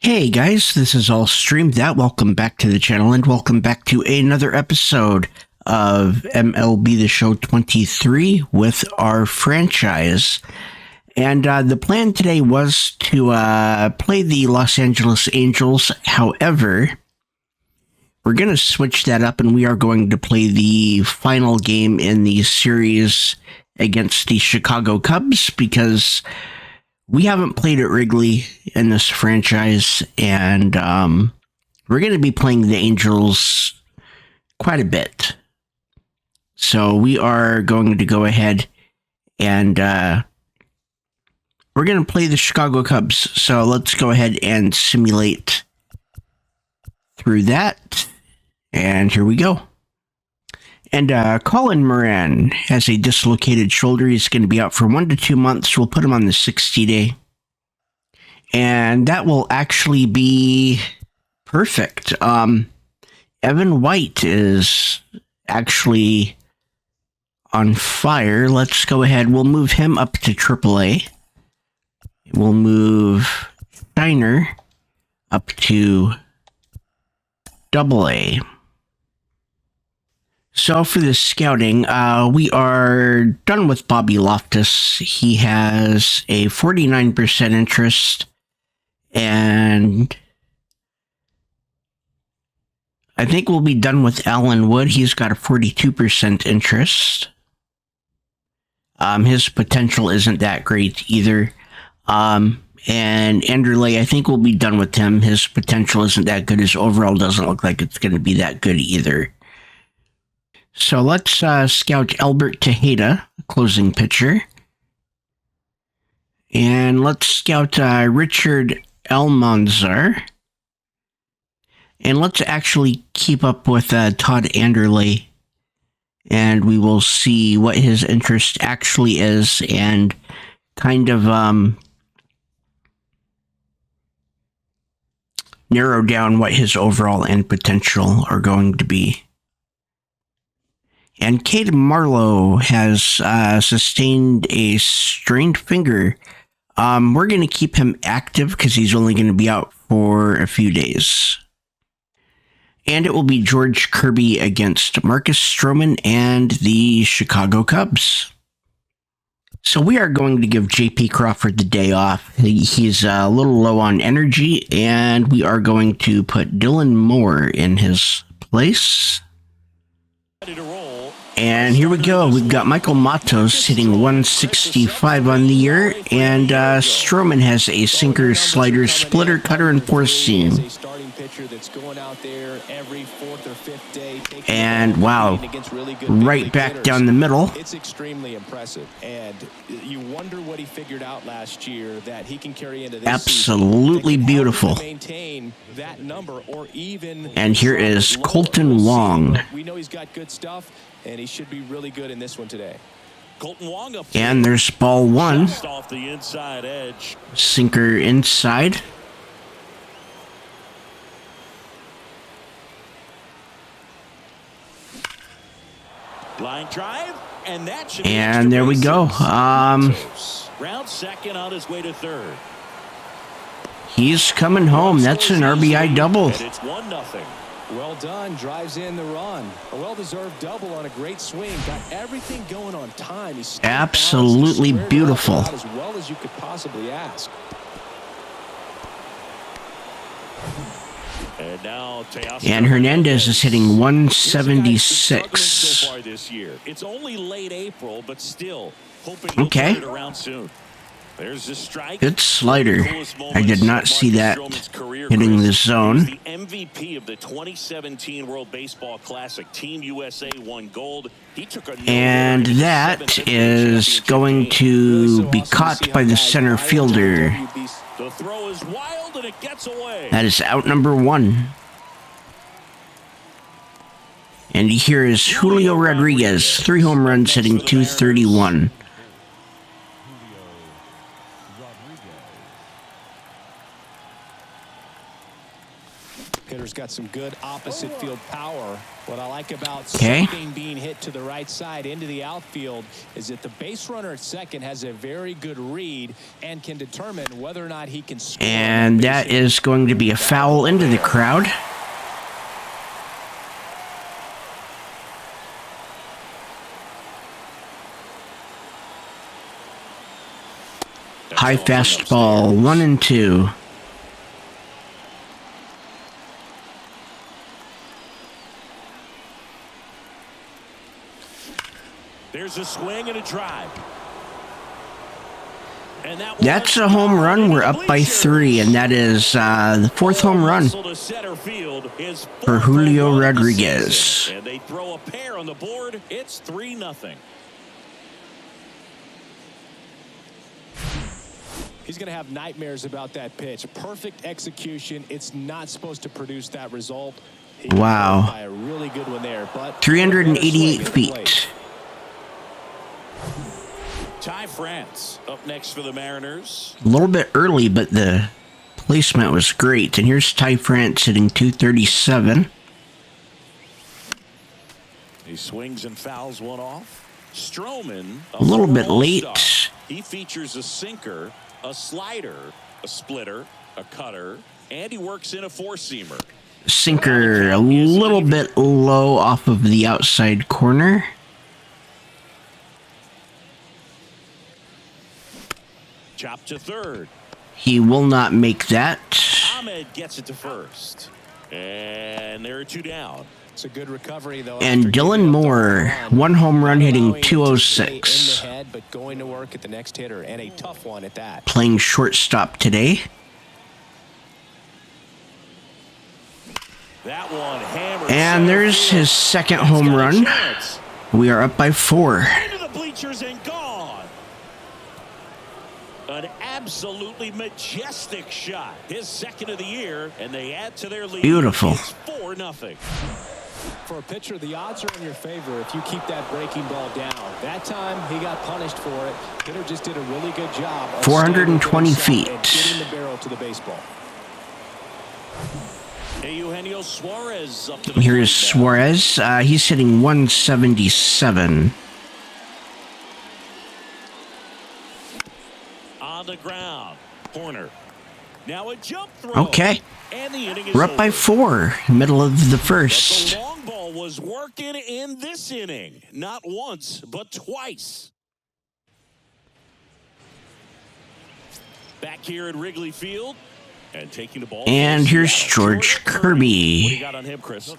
Hey guys, this is illstreamthat. Welcome back to the channel and welcome back to another episode of MLB The Show 23 with our franchise. And the plan today was to play the Los Angeles Angels. However, we're going to switch that up and we are going to play the final game in the series against the Chicago Cubs because we haven't played at Wrigley in this franchise, and we're going to be playing the Angels quite a bit. So we are going to go ahead and we're going to play the Chicago Cubs. So let's go ahead and simulate through that. And here we go. And Colin Moran has a dislocated shoulder. He's going to be out for 1 to 2 months. We'll put him on the 60-day. And that will actually be perfect. Evan White is actually on fire. Let's go ahead. We'll move him up to AAA. We'll move Steiner up to AA. So for the scouting, we are done with Bobby Loftus. He has a 49% interest, and I think we'll be done with Alan Wood. He's got a 42% interest. His potential isn't that great either. And Anderley, I think we'll be done with him. His potential isn't that good. His overall doesn't look like it's going to be that good either. So let's scout Albert Tejeda, closing pitcher. And let's scout Richard Almanzar. And let's actually keep up with Todd Anderley. And we will see what his interest actually is and kind of narrow down what his overall and potential are going to be. And Cade Marlowe has sustained a strained finger. We're going to keep him active because he's only going to be out for a few days. And it will be George Kirby against Marcus Stroman and the Chicago Cubs. So we are going to give J.P. Crawford the day off. He's a little low on energy, and we are going to put Dylan Moore in his place. And here we go. We've got Michael Matos hitting 165 on the year, and Stroman has a sinker, slider, splitter, cutter, and four seam. And wow, right back down the middle. It's extremely impressive, and you wonder what he figured out last year that he can carry into this absolutely beautiful. Maintain that number or even. And here is Colton Wong. We know he's got good stuff, and he should be really good in this one today. Colton Wong up. And there's ball one. Off the inside edge. Sinker inside. Line drive, and that should and there we go. Round second on his way to third. He's coming home. That's an RBI double. And it's 1-0. Well done. Drives in the run. A well-deserved double on a great swing. Got everything going on time. He's absolutely beautiful. As well as you could possibly ask. And Hernandez is hitting 176. So far this year. It's only late April, but still hoping okay. Around soon. There's a strike. Good slider. I did not see that hitting the zone. The MVP of the 2017 World Baseball Classic. Team USA won gold. He took a and that is going to be caught by the center fielder. The throw is wild and it gets away. That is out number one. And here is Julio Rodriguez, 3 home runs, hitting .231. Hitter's got got some good opposite field power. What I like about Okay. something being hit to the right side into the outfield is that the base runner at second has a very good read and can determine whether or not he can score. And that is going to be a foul into the crowd. High fastball, 1-2. There's a swing and a drive. And That's a home run. We're up by 3, and that is the 4th home run for Julio Rodriguez. And they throw a pair on the board. It's 3-0. He's going to have nightmares about that pitch. Perfect execution. It's not supposed to produce that result. Wow. By a really good one there, but 388 feet. Ty France up next for the Mariners. A little bit early, but the placement was great. And here's Ty France hitting 237. He swings and fouls one off. Stroman, A little bit late. He features a sinker, a slider, a splitter, a cutter, and he works in a four-seamer. Sinker a little bit low off of the outside corner. Chop to third. He will not make that. Ahmed gets it to first. And there are 2 down. It's a good recovery, though. And Dylan Moore, 1 home run hitting 206. In the head, but going to work at the next hitter, and a tough one at that. Playing shortstop today. That one hammered. And there's his 2nd home run. We are up by 4. Into the bleachers and gone. An absolutely majestic shot. His 2nd of the year, and they add to their lead. Beautiful. It's 4-0. For a pitcher, the odds are in your favor if you keep that breaking ball down. That time, he got punished for it. Hitter just did a really good job. 420 feet. And getting the barrel to the baseball. Eugenio Suarez up to the Here is plate now. Suarez. He's hitting 177. On the ground. Corner. Now a jump throw. Okay. And the inning is We're up by over. 4, middle of the But the first. long ball was working in this inning. Not once, but twice. Back here at Wrigley Field. And taking the ball. And here's George What do Kirby. you got on him, Chris?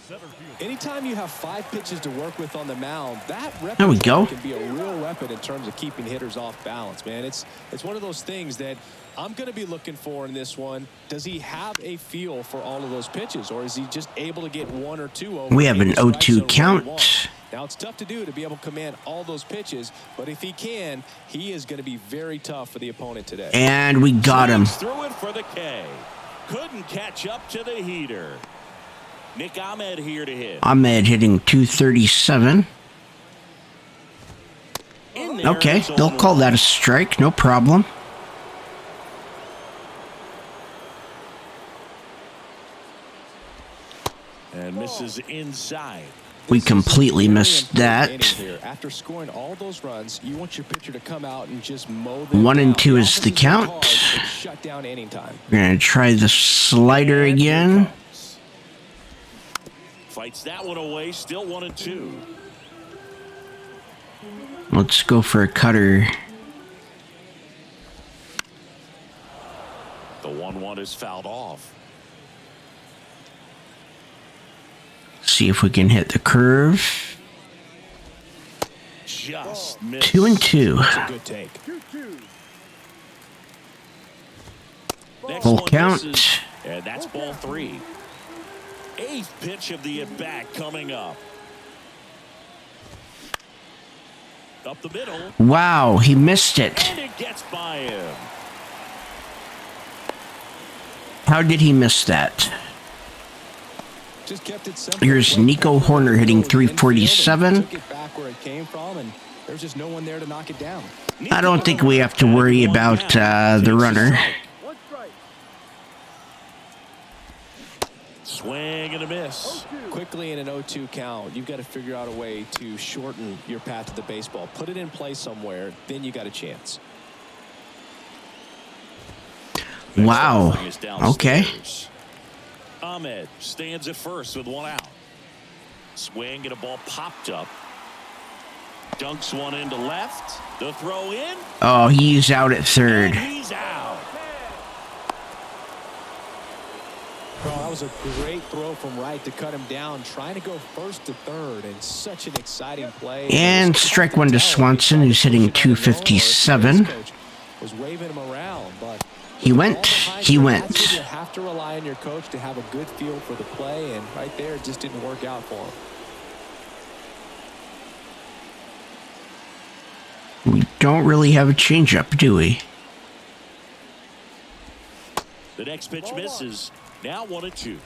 Anytime you have 5 pitches to work with on the mound, that There we go. repertoire can be a real weapon in terms of keeping hitters off balance, man. It's one of those things that I'm going to be looking for in this one. Does he have a feel for all of those pitches, or is he just able to get 1 or 2 over? We have an maybe strike 0-2 zone where he count. wants? Now, it's tough to do to be able to command all those pitches, but if he can, he is going to be very tough for the opponent today. And we got him. Threw it for the K. Couldn't catch up to the heater. Nick Ahmed here to hit. Ahmed hitting 237. In there, Okay, it's they'll 0-1. call that a strike. No problem. And misses inside. We completely missed that. After scoring all those runs, you want your pitcher to come out and just mow them 1 and down. 2 is the offense count. hard, but shut down inning time. We're going to try the slider And here it again. comes. Fights that one away. Still 1 and 2. Let's go for a cutter. The 1-1 is fouled off. See if we can hit the curve. Just missed. 2 and 2. That's a good take. Next Full one count. misses, and that's ball 3. 8th pitch of the at-bat coming up. Up the middle, Wow, he missed it. and it gets by him. How did he miss that? Just kept it simple. Here's Nico Horner hitting 347. Took it back where it came from, and there's just no one there to knock it down. I don't think we have to worry about the runner. Swing and a miss. Quickly in an 0-2 count, you've got to figure out a way to shorten your path to the baseball. Put it in play somewhere, then you got a chance. Wow. Okay. Ahmed stands at first with one out. Swing and a ball popped up. Dunks one into left. The throw in. Oh, he's out at third. And he's out. Well, that was a great throw from right to cut him down, trying to go first to third, and such an exciting play. And strike one to Swanson, who's hitting .257. Was waving him around, but He went. you have to rely on your coach to have a good feel for the play, and right there, it just didn't work out for him. We don't really have a changeup, do we? The next pitch misses. Now 1-2.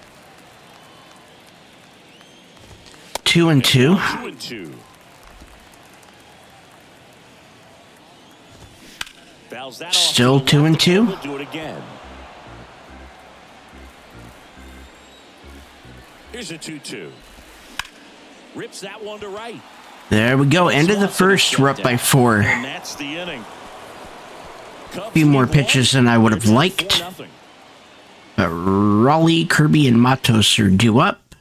2-2. 2-2. Fouls that off. Still 2-2. We'll do it again. Here's a 2-2. Rips that one to right. There we go. End of the first. We're up by 4. And that's the inning. A few more pitches than I would have liked. But Raleigh, Kirby, and Matos are due up.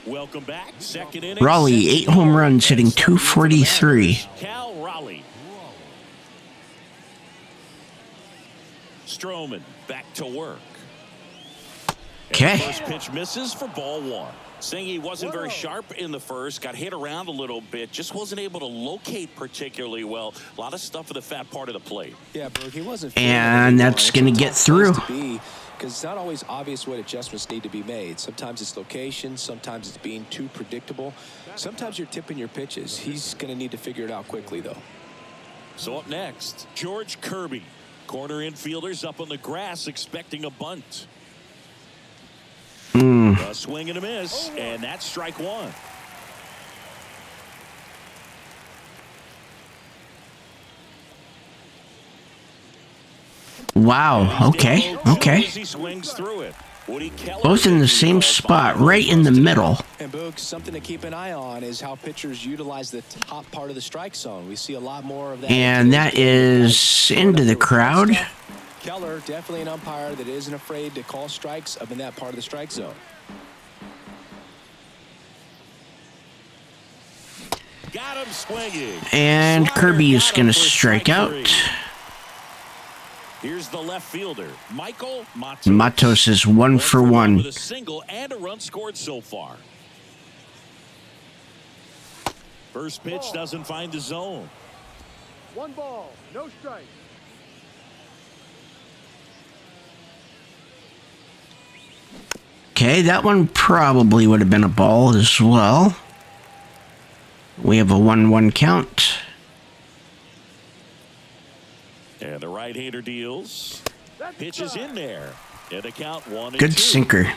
Welcome back. Second inning. Raleigh, 8 home runs, hitting .243. Cal Raleigh. Stroman back to work. Okay. First pitch misses for ball 1. Saying he wasn't very sharp in the first, got hit around a little bit, just wasn't able to locate particularly well. A lot of stuff for the fat part of the plate. Yeah, Brooke, he wasn't. And that's going to get through. Because it's not always obvious what adjustments need to be made. Sometimes it's location, sometimes it's being too predictable. Sometimes you're tipping your pitches. He's going to need to figure it out quickly, though. So up next, George Kirby. Corner infielders up on the grass expecting a bunt. A swing and a miss, and that's strike 1. Wow. Okay. He swings through it. Both in the same spot, right in the middle. And Boog, something to keep an eye on is how pitchers utilize the top part of the strike zone. We see a lot more of that. And that is into the crowd. Keller, definitely an umpire that isn't afraid to call strikes up in that part of the strike zone. Got him swinging. And Kirby is going to strike out. Here's the left fielder, Michael Matos. Matos is 1 for 1. With a single and a run scored so far. First pitch doesn't find the zone. 1 ball, no strike. Okay, that one probably would have been a ball as well. We have a 1-1 count. And the right-hander deals. Pitch is in there. And the count 1-2. Good sinker.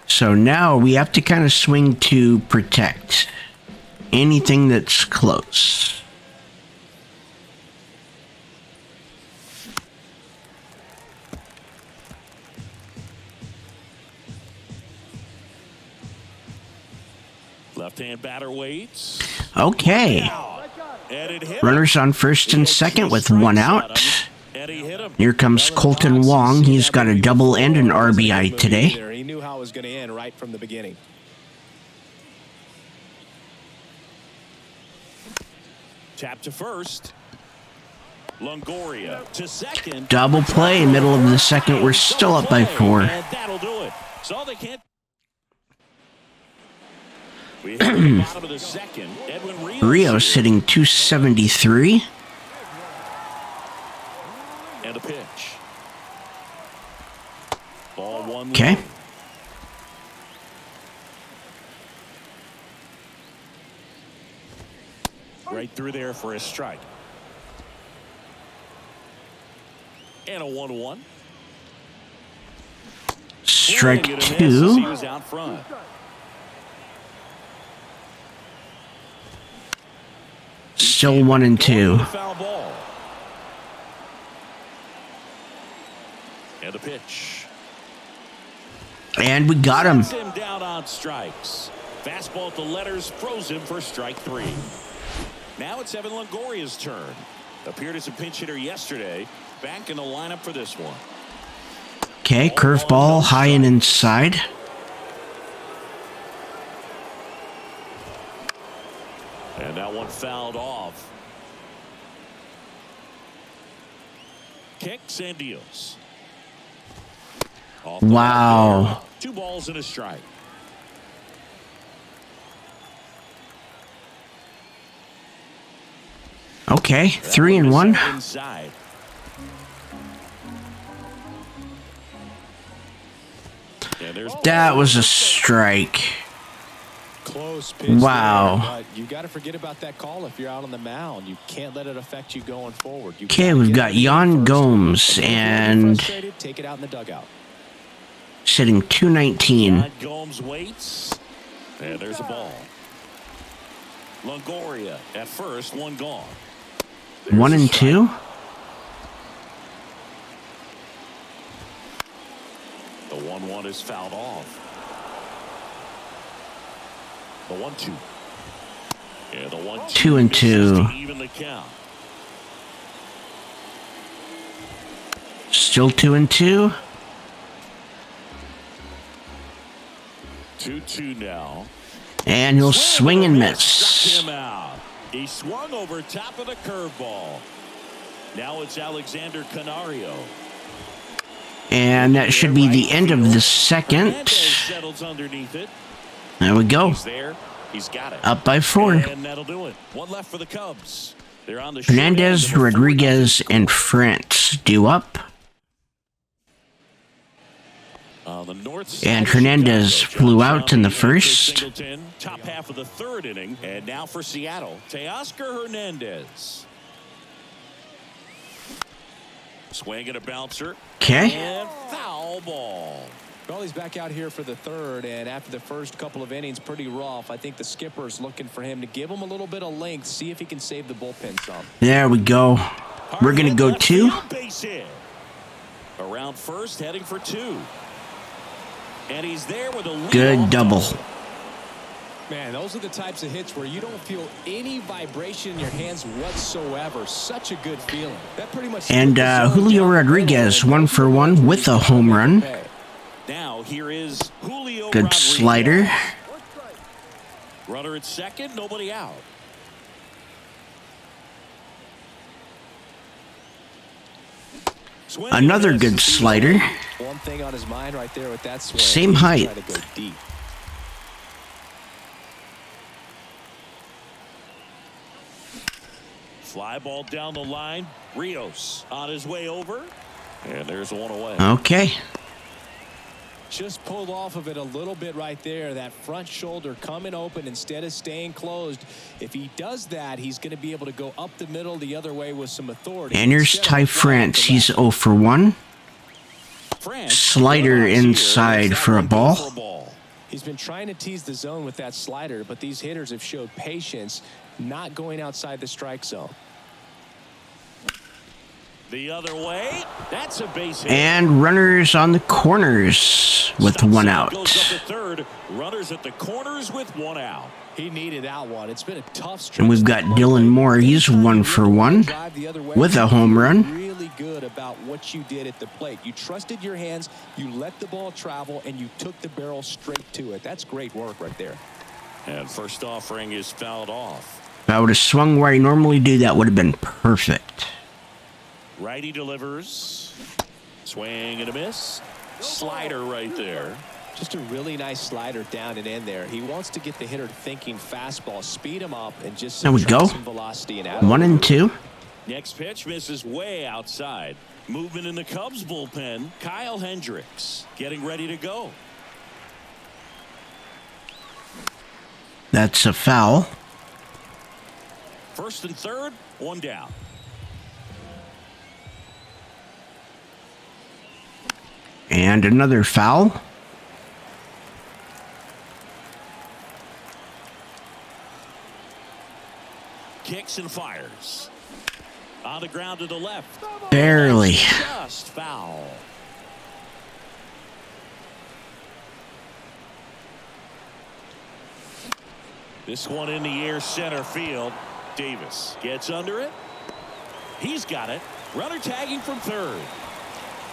So now we have to kind of swing to protect anything that's close. Left-hand batter waits. Okay. Runners on first and second with 1 out. Here comes Colton Wong. He's got a double and an RBI today. He knew how it was going to end right from the beginning. Tap to first. Longoria to second. Double play, middle of the second. We're still up by 4. And that'll do it. So they can't. We hit the bottom of the second. Edwin Rios hitting .273. And a pitch. Ball 1. Okay. Right through there for a strike. And a 1-1. Strike He 2. was out front. Still 1-2. Foul ball. And the pitch. And we got him. Sets him down on strikes. Fastball at the letters froze him for strike 3. Now it's Evan Longoria's turn. Appeared as a pinch hitter yesterday. Back in the lineup for this one. Okay, curveball high and inside. And that one fouled off. Kicks and deals. Off the Wow. back. 2 balls and a strike. Okay, 3-1. Inside. And there's That was a strike. Close pitch. Wow. There, but you got to forget about that call if you're out on the mound. You can't let it affect you going forward. Okay, we've got Jan Gomes and take it out in the dugout. sitting 219. John Gomes waits. And there's a ball. Longoria at first, one gone. There's 1-2. The 1-1 is fouled off. The 1-2. Yeah, the 1-2. 2-2. Even the count. Still 2-2. 2-2 now. And he'll swing and miss. Struck him out. He swung over top of the curveball. Now it's Alexander Canario. And that should be the end of the second. Hernandez settles underneath it. There we go. He's there. He's got it. Up by 4. And that'll do it. One left for the Cubs. They're on the Hernandez, short end of the Rodriguez, and France due up. on the north side. And Hernandez flew out in the first. Top half of the 3rd inning. And now for Seattle, Teoscar Hernandez. Swing and a bouncer. Okay. And foul ball. Well, he's back out here for the 3rd, and after the first couple of innings, pretty rough. I think the skipper's looking for him to give him a little bit of length, see if he can save the bullpen some. There we go. We're going to go 2. Base hit. Around first, heading for 2. And he's there with a lead Good double. Man, those are the types of hits where you don't feel any vibration in your hands whatsoever. Such a good feeling. That pretty much. And Julio Rodriguez 1 for 1 with a home run. Now here is Julio Good Rodriguez. slider. Runner at second, nobody out. Swing Another and a good miss. slider. One thing on his mind right there with that swing. Same He's height. trying to go deep. Fly ball down the line. Rios on his way over. And there's one away. Okay. Just pulled off of it a little bit right there. That front shoulder coming open instead of staying closed. If he does that, he's going to be able to go up the middle the other way with some authority. And here's Ty France. He's 0 for 1. France, Slider inside for a ball. He's been trying to tease the zone with that slider, but these hitters have showed patience, not going outside the strike zone. The other way. That's a base hit. And runners on the corners with Stop 1 sign out. Goes up to third. Runners at the corners with 1 out. He needed that one. It's been a tough stretch. And we've got Dylan Moore. He's 1 for 1 with a home run. Really good about what you did at the plate. You trusted your hands, you let the ball travel, and you took the barrel straight to it. That's great work right there. And first offering is fouled off. If I would have swung where I normally do, that would have been perfect. Righty delivers. Swing and a miss. Slider right there. Just a really nice slider down and in there. He wants to get the hitter thinking fastball, speed him up, and just There we go. some velocity and out. 1 and 2. Next pitch misses way outside. Movement in the Cubs bullpen. Kyle Hendricks getting ready to go. That's a foul. First and third, 1 down. And another foul. Kicks looks and fires. On the ground to the left. Barely. Just foul. This one in the air, center field. Davis gets under it. He's got it. Runner tagging from third.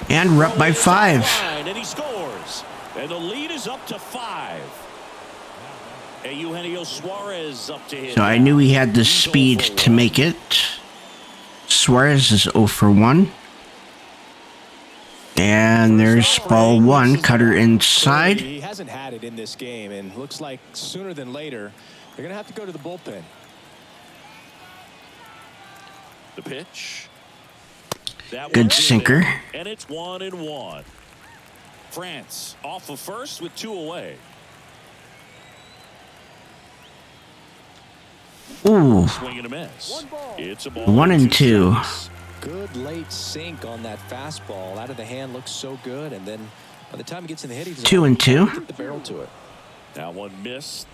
And we're up by 5. And he scores. And the lead is up to 5. And Eugenio Suarez up to hit. So I knew he had the speed to make it. Suarez is 0 for 1. And there's ball 1, cutter inside. He hasn't had it in this game, and looks like sooner than later they're going to have to go to the bullpen. The pitch. That Good sinker. And it's 1-1. France off of first with 2 away. Ooh. Swing and a miss. It's a ball. 1-2. Good late sink on that fastball. Out of the hand, looks so good, and then by the time he gets in the hit, he's 2-2. get the barrel to it. That one missed.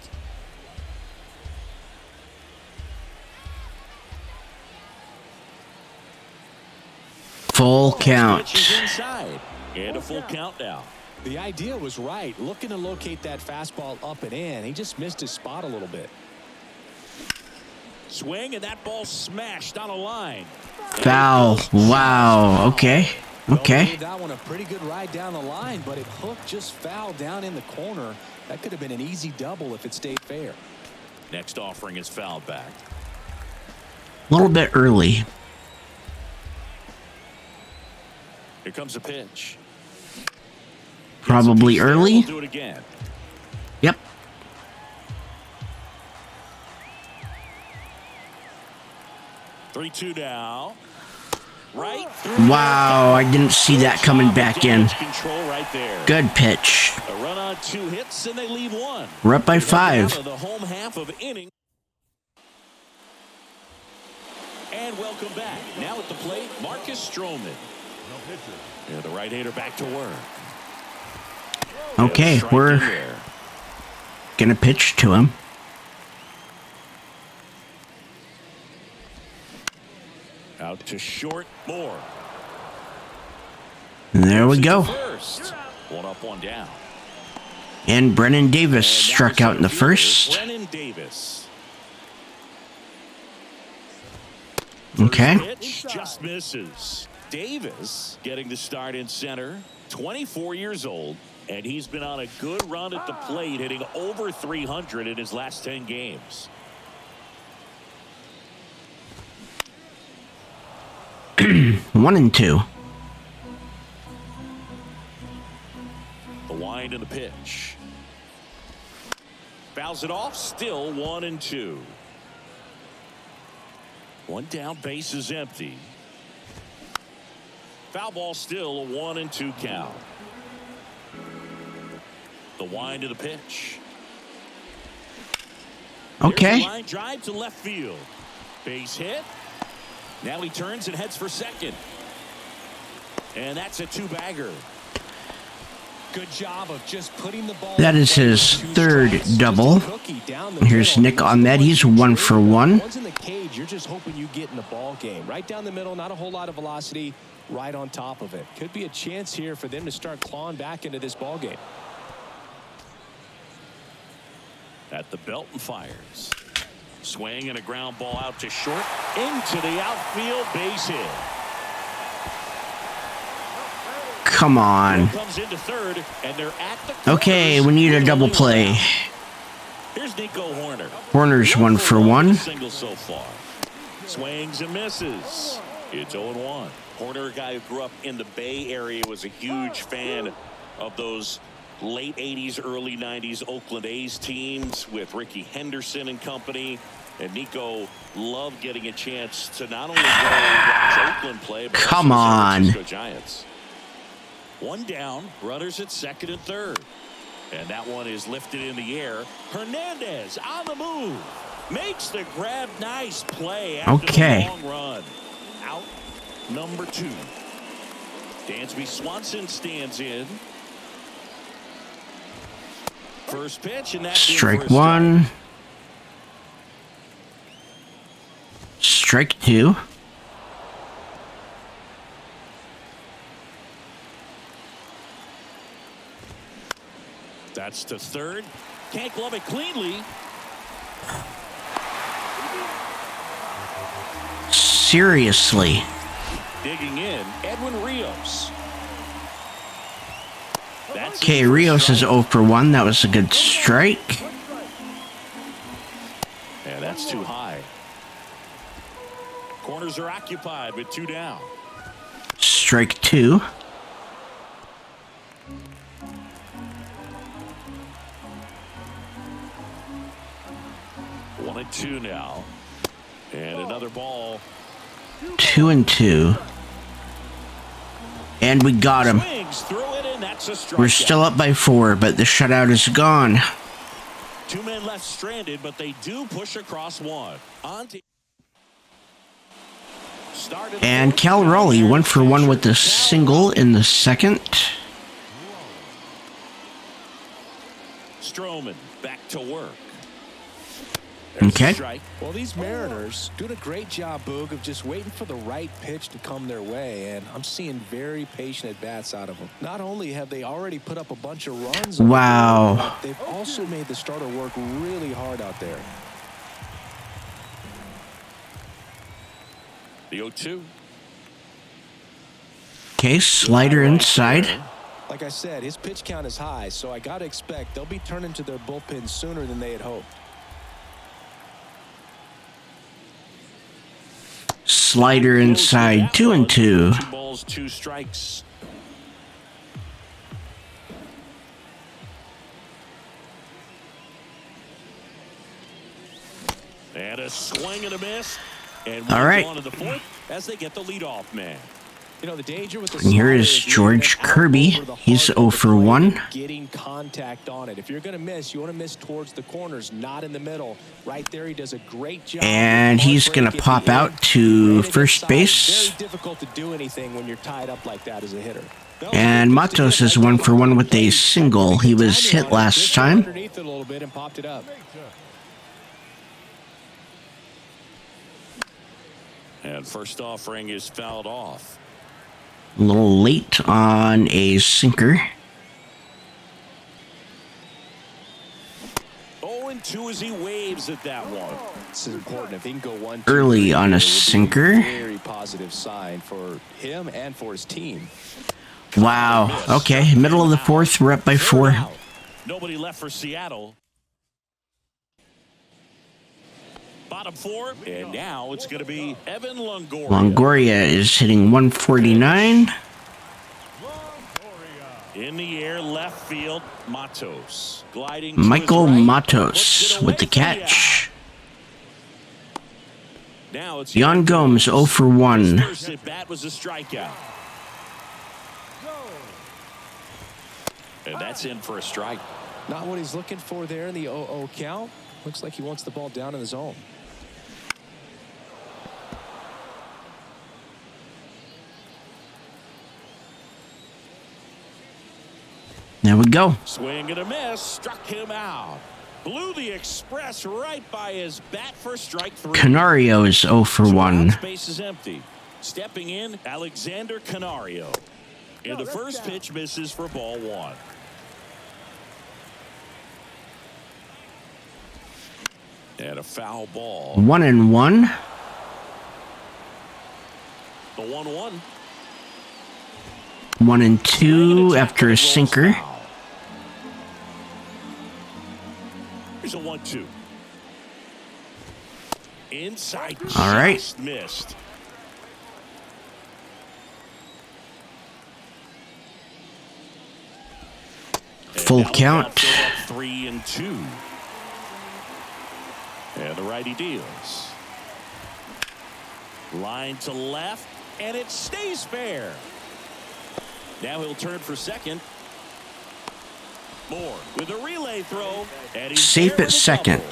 Full count. Pitch is inside. And a full count now. The idea was right, looking to locate that fastball up and in. He just missed his spot a little bit. Swing, and that ball smashed on a line. Foul. Wow. Okay. Okay. Gave that one a pretty good ride down the line, but it hooked just foul down in the corner. That could have been an easy double if it stayed fair. Next offering is fouled back. A little bit early. Here comes a pitch. Probably early. Do it again. Yep. Three-two now. Right. Wow, I didn't see that coming back in. Control right there. Good pitch. A run on 2 hits, and they leave 1. We're up by 5. The home half of inning. And welcome back. Now at the plate, Marcus Stroman. Yeah, the right-hander back to work. Okay, we're gonna pitch to him. Out to short, Moore. And there we go. First. 1 up, 1 down. And Brennan Davis struck out in the first. Brennan Davis. Okay. Pitch just misses. Davis getting the start in center. 24 years old, and he's been on a good run at the plate, hitting over 300 in his last 10 games. 1-2. The wind and the pitch. Fouls it off. Still 1-2. 1 down. Base is empty. Foul ball, still a 1-2 count. The wind to the pitch. Okay. Line drive to left field. Base hit. Now he turns and heads for second. And that's a 2-bagger. Good job of just putting the ball. That is his third double. Here's Nick Ahmed. He's 1 for 1. Once in the cage, you're just hoping you get in the ball game. Right down the middle, not a whole lot of velocity. Right on top of it. Could be a chance here for them to start clawing back into this ball game. At the belt and fires. Swing and a ground ball out to short. Into the outfield, base hit. Come on. Comes into third, and they're at the Okay, we need a double play. Here's Nico Horner. Horner's 1 for 1. Single so far. Swings and misses. It's 0-1. Horner, a guy who grew up in the Bay Area, was a huge fan of those late 80s, early 90s Oakland A's teams with Ricky Henderson and company. And Nico loved getting a chance to not only go watch Oakland play, but come also on. San Francisco Giants. 1 down, runners at second and third. And that one is lifted in the air. Hernandez on the move. Makes the grab. Nice play after the long run. Out number 2. Dansby Swanson stands in. First pitch, and that's Strike 1. Strike two. That's to third. Can't glove it cleanly. Seriously. Digging in, Edwin Rios. Okay, Rios is 0 for 1. That was a good strike. Yeah, that's too high. Corners are occupied with 2 down. Strike two. One and two now. And another ball. 2-2. And we got him. Swings through it, and that's a strikeout. We're still up by 4, but the shutout is gone. 2 men left stranded, but they do push across one. On to And Cal Raleigh 1 for 1 with the single in the second. Stroman back to work. Okay. Well, these Mariners doing a great job, Boog, of just waiting for the right pitch to come their way, and I'm seeing very patient at-bats out of them. Not only have they already put up a bunch of runs, Wow. but they've also made the starter work really hard out there. The 0-2. Okay, slider inside. Like I said, his pitch count is high, so I got to expect they'll be turning to their bullpen sooner than they had hoped. Slider inside, 2-2. 2 balls, 2 strikes. And a swing and a miss. And all right. On to the 4th as they get the leadoff man. You know, the danger with the And here is George Kirby. He's 0 for 1. Getting contact on it. If you're going to miss, you want to miss towards the corners, not in the middle. Right there, he does a great job. And he's going to pop out to first base. Very difficult to do anything when you're tied up like that as a hitter. And Matos is 1 for 1 with a single. He was hit last time. Underneath it a little bit and popped it up. And first offering is fouled off. A little late on a sinker. 0-2 as he waves at that one. This is important. If he can go 1-2 Early on a sinker. Very positive sign for him and for his team. Wow. Okay, middle of the 4th. We're up by 4. Nobody left for Seattle. Bottom 4, and now it's going to be Evan Longoria. Longoria is hitting 149. In the air, left field, Matos. Gliding Michael to his right. Matos with the catch. Now it's Yan Gomes 0 for 1. First at bat was a strikeout. And that's in for a strike. Not what he's looking for there in the 0-0 count. Looks like he wants the ball down in the zone. There we go. Swing and a miss, struck him out. Blew the express right by his bat for strike 3. Canario is 0 for 1. Space is empty. Stepping in, Alexander Canario. And the first pitch misses for ball 1. And a foul ball. 1-1. The 1-1. 1-2 after a sinker. Here's a 1-2. Inside. All right. Just missed. Full count. 3-2. And the righty deals. Line to left, and it stays fair. Now he'll turn for second. Moore with a relay throw. And he's Safe there at with a second.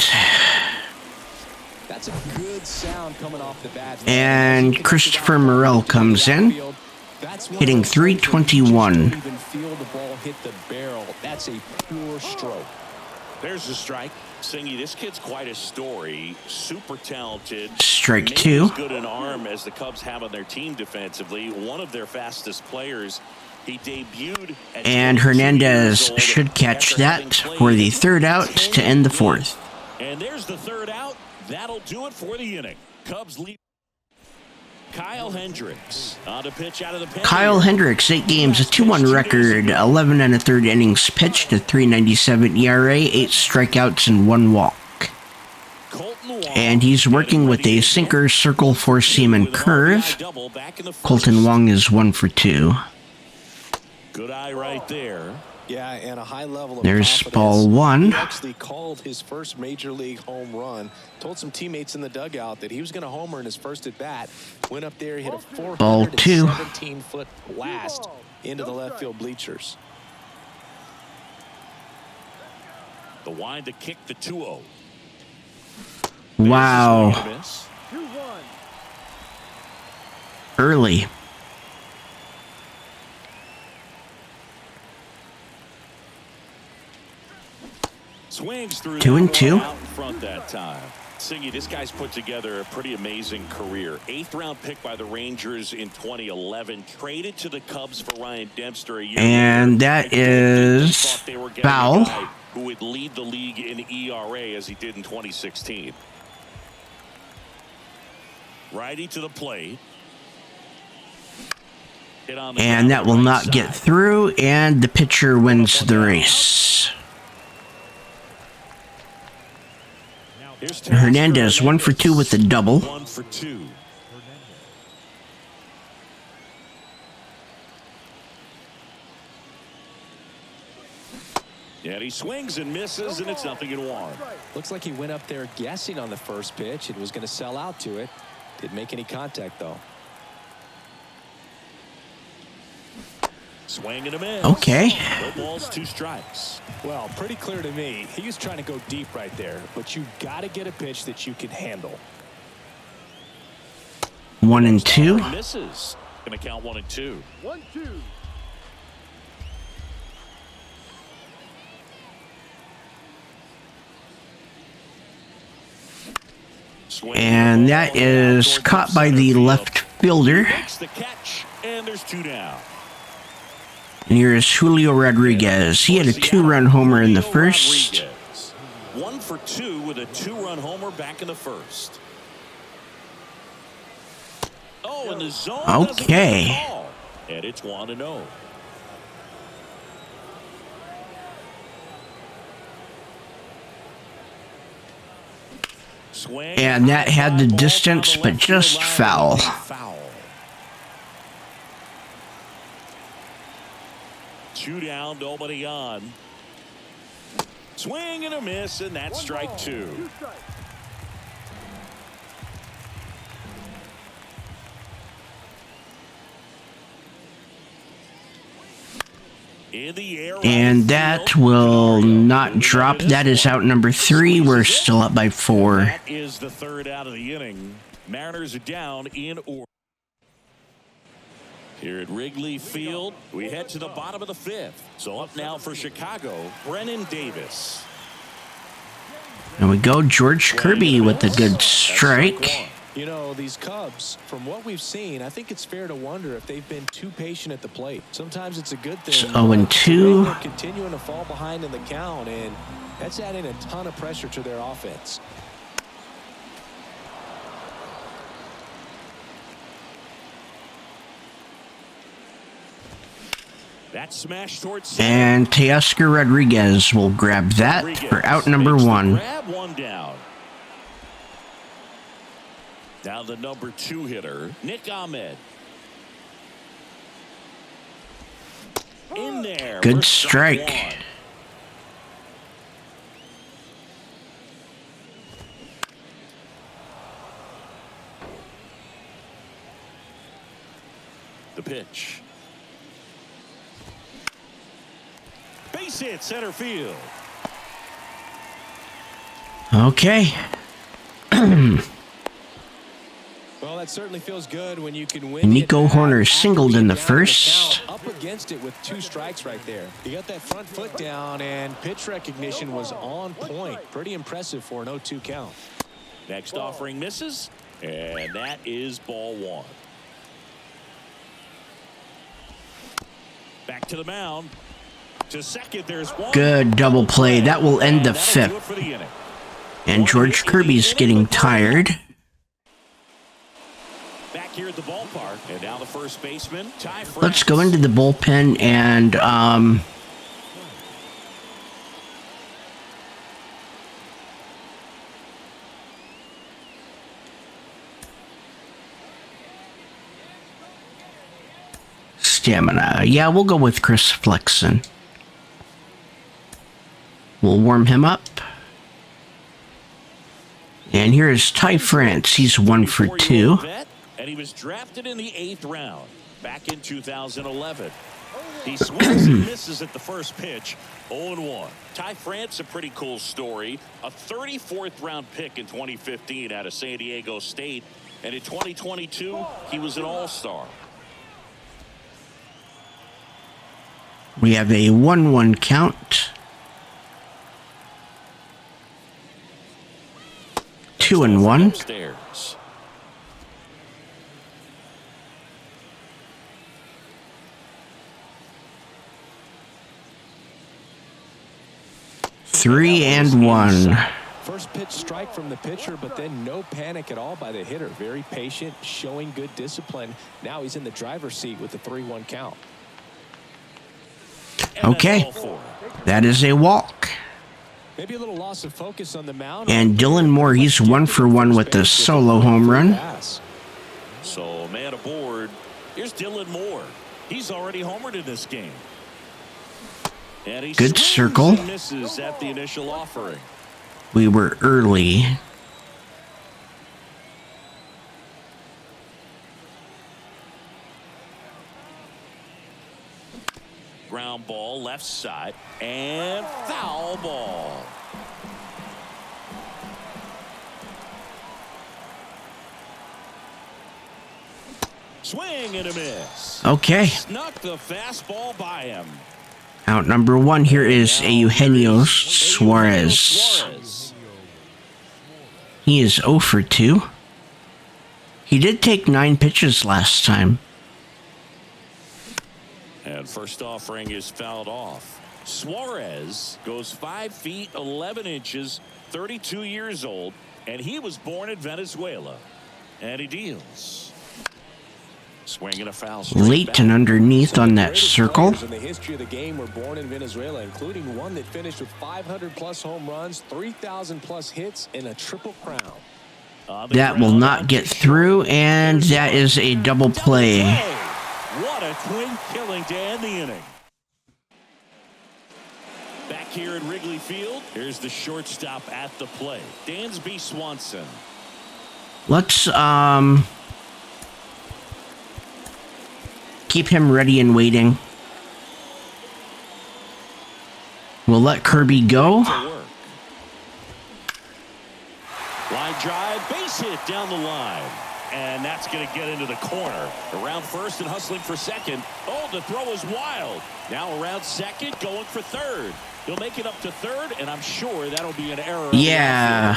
That's a good sound coming off the bat. And Christopher Morel comes in, hitting 321. Even feel the ball hit the barrel. That's a pure stroke. There's the strike. Singy, this kid's quite a story. Super talented. Strike Maybe two. as good an arm as the Cubs have on their team defensively. One of their fastest players. He debuted at And 22 Hernandez years old should catch after having that played for the third out 10 to end the games. fourth. And there's the third out. That'll do it for the inning. Cubs lead. Kyle Hendricks on to pitch out of the pen. Kyle Hendricks, 8 games, a 2-1 record, 11 and a third innings pitched, a 3.97 ERA, 8 strikeouts, and 1 walk. And he's working with a sinker, circle, four-seam, and curve. Colton Wong is 1 for 2. Good eye right there. Yeah, and a high level of There's confidence. ball 1. He actually called his first major league home run. Told some teammates in the dugout that he was going to homer in his first at bat. Went up there, hit a Ball 2. 417-foot blast into the left field bleachers. The wind to kick the 2-0. Wow. 2-1. Early. Swings through 2-2. out in front that time. Singy, this guy's put together a pretty amazing career. 8th round pick by the Rangers in 2011. Traded to the Cubs for Ryan Dempster a year And later. that is Thought they were getting a foul. guy who would lead the league in ERA as he did in 2016. Righty to the plate. Hit on the And that will right not side. get through, and the pitcher wins the race. Here's Hernandez, 1 for 2 with a double. 1 for 2. And he swings and misses, and it's 0-1. Looks like he went up there guessing on the first pitch and was going to sell out to it. Didn't make any contact, though. Swing and a miss. Okay. No balls, 2 strikes. Well, pretty clear to me. He was trying to go deep right there, but you got to get a pitch that you can handle. 1 and 2. Misses. Going to count 1 and 2. 1-2. Swing And that is caught by the left fielder. Makes the catch, and there's 2 down. And here is Julio Rodriguez. He had a 2-run homer in the first. Rodriguez. 1 for 2 with a 2-run homer back in the first. Oh, and the zone doesn't get Okay. the call. And it's 1-0. Swing. And that had the distance, but just foul. Foul. 2 down, nobody on. Swing and a miss, and that's strike 2. 2 strikes. In the air. And that will not drop. That is out number 3. We're still up by 4. That is the third out of the inning. Mariners are down in order. Here at Wrigley Field, we head to the bottom of the 5th. So up now for Chicago, Brennan Davis. And we go George Kirby with a good strike. You know, these Cubs, from what we've seen, I think it's fair to wonder if they've been too patient at the plate. Sometimes it's a good thing. It's 0-2. They're continuing to fall behind in the count, and that's adding a ton of pressure to their offense. That smash towards center. And Teoscar Rodriguez will grab that for out number Makes the 1. grab, 1 down. Now the number 2 hitter, Nick Ahmed. In there. Good for strike strike. 1. The pitch. Base hit center field. Okay. Well, that certainly feels good when you can win. Nico Horner singled in the first. Up with against it with 2 strikes right there. He got that front foot down, and pitch recognition was on point. Pretty impressive for an 0-2 count. Next offering misses, and that is ball 1. Back to the mound. To second, there's one. Good double play. That will end the 5th. And George Kirby's getting tired. Back here at the ballpark, and now the first baseman, Ty France. Let's go into the bullpen and stamina. Yeah, we'll go with Chris Flexen. We'll warm him up. And here is Ty France. He's 1 for 2. And he was drafted in the 8th round back in 2011. He swings and misses at the first pitch. 0-1. Ty France, a pretty cool story. A 34th round pick in 2015 out of San Diego State. And in 2022, he was an all-star. We have a 1-1 count. 2-1. Upstairs. Three and 1. First pitch strike from the pitcher, but then no panic at all by the hitter. Very patient, showing good discipline. Now he's in the driver's seat with the 3-1 count. Okay, that is a walk. Maybe a little loss of focus on the mound. And Dylan Moore, he's 1 for 1 with the solo home run. So man aboard. Here's Dylan Moore. He's already homered in this game. And he Good circle. And misses at the initial offering. We were early. Ground ball left side and foul ball. Swing and a miss. Okay. Snuck the fastball by him. Out number 1 here is Eugenio Suarez. He is 0 for 2. He did take 9 pitches last time. And first offering is fouled off. Suarez goes 5 feet 11 inches, 32 years old, and he was born in Venezuela. And he deals. Swing and a foul. Late and underneath on that circle. In the history of the game were born in Venezuela, including one that finished with 500+ home runs, 3,000+ hits, and a triple crown. That will not get through, and that is a double play. What a twin killing to end the inning. Back here at Wrigley Field, here's the shortstop at the plate, Dansby Swanson. Let's keep him ready and waiting. We'll let Kirby go. Line drive, base hit down the line. And that's going to get into the corner. Around first and hustling for second. Oh, the throw is wild. Now around second, going for third. He'll make it up to third, and I'm sure that'll be an error. Yeah.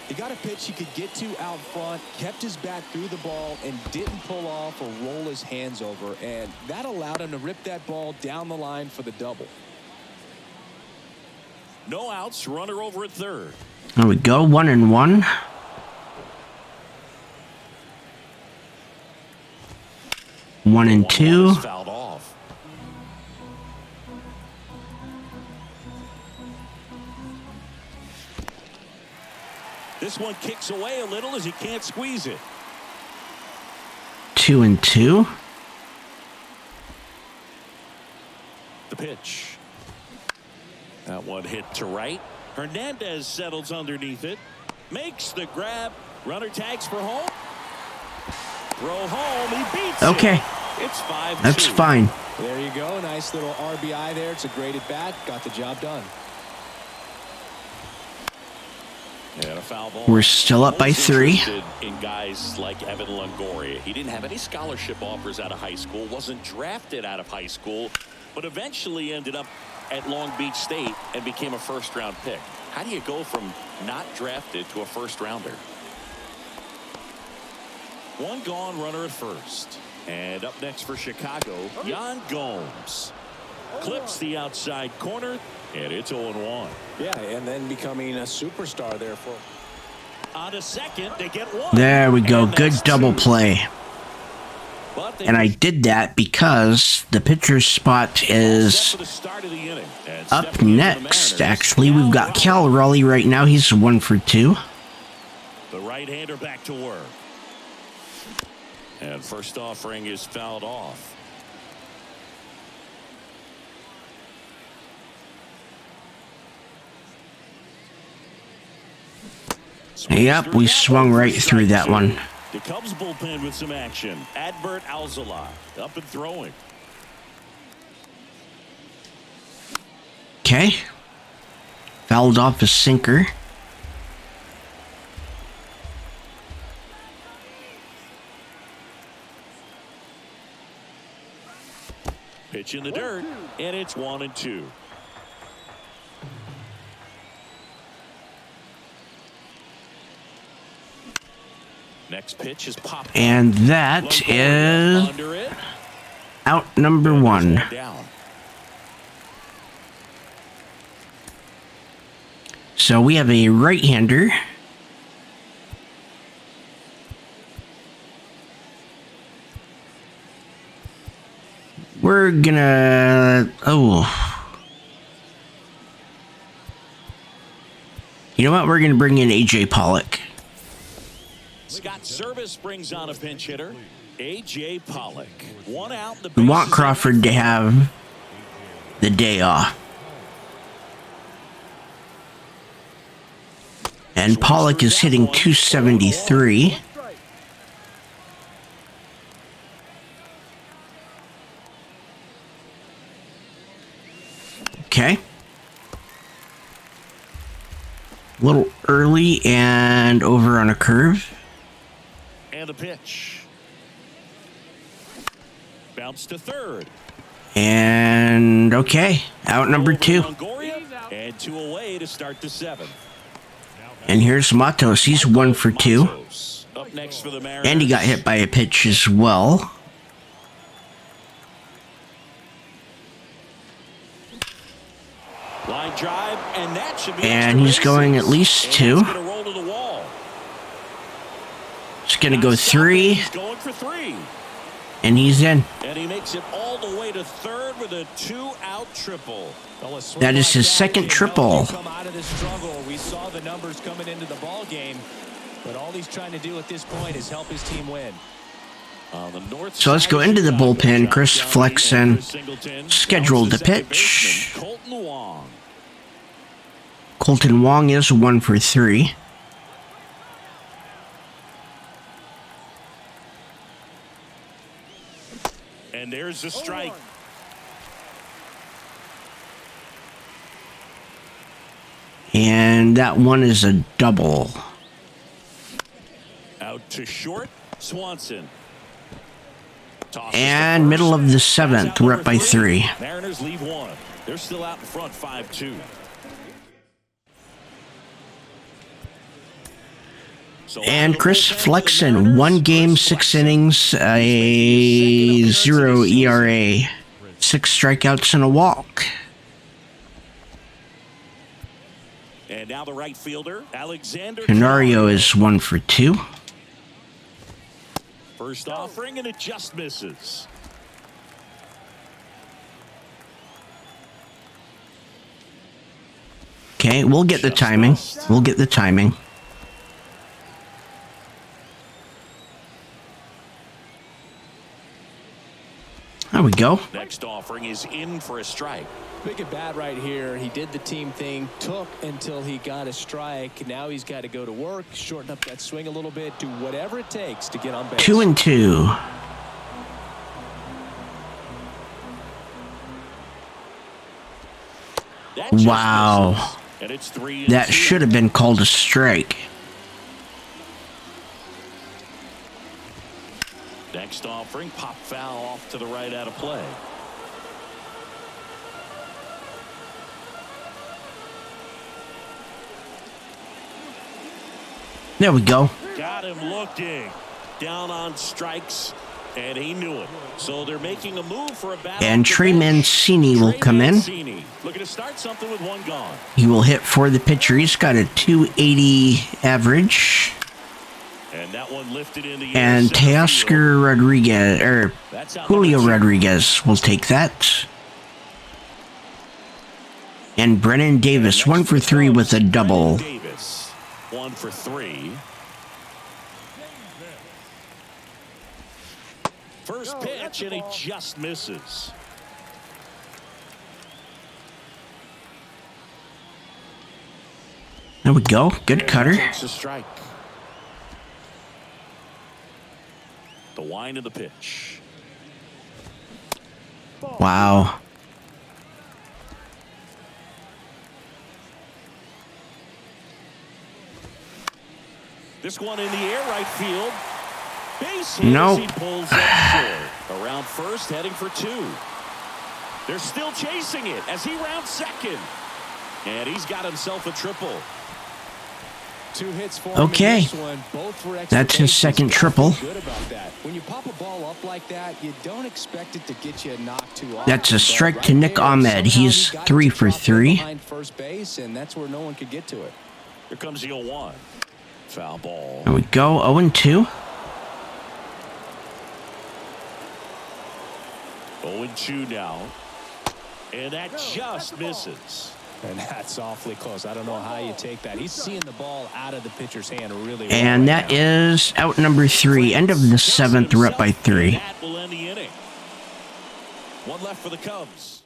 He got a pitch he could get to out front, kept his bat through the ball, and didn't pull off or roll his hands over. And that allowed him to rip that ball down the line for the double. No outs, runner over at third. There we go, 1 and 1. One and 2. Fouled off. This one kicks away a little as he can't squeeze it. 2 and 2. The pitch. That one hit to right. Hernandez settles underneath it. Makes the grab. Runner tags for home. Throw home. He beats Okay. it. It's 5-2. That's fine. There you go. Nice little RBI there. It's a great at bat. Got the job done. And a foul ball. We're still up by 3. In guys like Evan Longoria. He didn't have any scholarship offers out of high school, wasn't drafted out of high school, but eventually ended up at Long Beach State and became a first-round pick. How do you go from not drafted to a first-rounder? One gone, runner at first. And up next for Chicago, Yan Gomes. Clips the outside corner, and it's 0-1. Yeah, and then becoming a superstar there for. On a second, they get one. There we go. And Good that's double 2. play. But they And I did that because the pitcher's spot is set for the start of the inning. And up stepping into the next. Mariners, Actually, we've got Cal Raleigh right now. He's 1 for 2. The right-hander back to work. And first offering is fouled off. Yep, we swung right through that one. The Cubs bullpen with some action. Adbert Alzolay up and throwing. Okay. Fouled off a sinker. Pitch in the dirt, and it's 1-2. Next pitch is popped. And that is Under it. out number 1. Down. So we have a right-hander. We're gonna... Oh. You know what? We're gonna bring in A.J. Pollock. Scott Service brings on a pinch hitter. A.J. Pollock. 1 out. The We want bases Crawford to have the day off. And Pollock is hitting 273. Okay. A little early and over on a curve. and the pitch. Bounce to third. And okay, out number 2. And 2 away to start the 7th. And here's Matos. He's 1 for 2. Up next for the Mariners. And he got hit by a pitch as well. Line drive, and that should be And extra he's going bases. at least And 2. it's gonna roll to the wall. He's going to go 3. He's going for 3. And he's in. And he makes it all the way to third with a 2-out triple. That is his second triple. Come out of this struggle. We saw the numbers coming into the ball game, but all he's trying to do at this point is help his team win. So let's go into the bullpen. Chris Flexen scheduled to pitch. Colton Wong is 1 for 3. And there's the strike. And that one is a double. Out to short, Swanson. And middle of the 7th, we're up by 3. Mariners leave 1. They're still out in front, 5-2. And Chris Flexen, 1 game, 6 innings, a 0 ERA, 6 strikeouts and a walk. And now the right fielder, Alexander Canario is 1 for 2. First offering, and it just misses. Okay, we'll get the timing. We'll get the timing. There we go. Next offering is in for a strike. Big at bat right here. He did the team thing, took until he got a strike. Now he's got to go to work, shorten up that swing a little bit, do whatever it takes to get on base. 2-2. That just Wow. misses. And it's 3-2. That should have been called a strike. Next offering, pop foul off to the right out of play. There we go. Got him looking. Down on strikes, and he knew it. So they're making a move for a battle. And Trey Mancini will come in. Looking to start something with one gone. He will hit for the pitcher. He's got a 280 average. And that one lifted in the And Teoscar Rodriguez, or Julio Rodriguez, will take that. And Brennan Davis, 1 for 3 with a double. Davis, 1 for 3. First pitch, and he just misses. There we go. Good cutter. Takes a strike. The wind of the pitch. Wow. This one in the air, right field. Base hit No. as he pulls up short. Around first, heading for 2. They're still chasing it as he rounds second. And he's got himself a triple. 2 hits for Okay. him in this one. Both were That's his second triple. Good about that. When you pop a ball up like that, you don't expect it to get you a knock too often. That's a strike But to Nick there, Ahmed. somehow He's he got 3 to for drop it 3. behind first base, and that's where no one could get to it. Here comes the 0-1. Foul ball. There we go. 0-2. 0-2 now. And that just misses. And that's awfully close. I don't know how you take that. He's seeing the ball out of the pitcher's hand really well. And that is out number 3. End of the 7th. We're up by 3. That will end the inning. One left for the Cubs.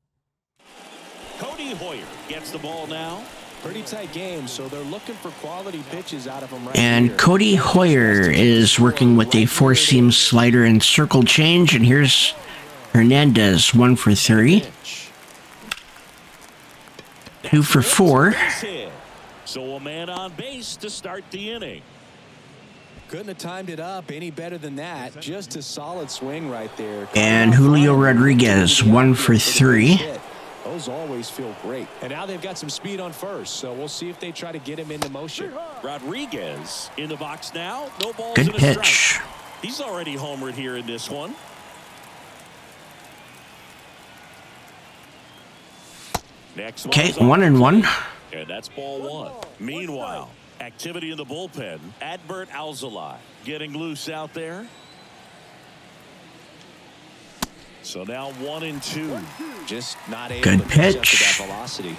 Cody Hoyer gets the ball now. Pretty tight game, so they're looking for quality pitches out of him right And here. Cody Hoyer is working with a 4-seam slider and circle change. And here's Hernandez, 1 for 3. 2 for 4. So a man on base to start the inning. Couldn't have timed it up any better than that. Just a solid swing right there. And Julio Rodriguez, 1 for 3. Those always feel great. And now they've got some speed on first, so we'll see if they try to get him into motion. Rodriguez in the box now. No balls Good in a pitch. strike. He's already homered here in this one. Next one Okay, is on 1-1. And that's ball 1. Meanwhile, activity in the bullpen. Adbert Alzolay getting loose out there. So now 1-2. Just not able Good to catch up to pitch. that velocity.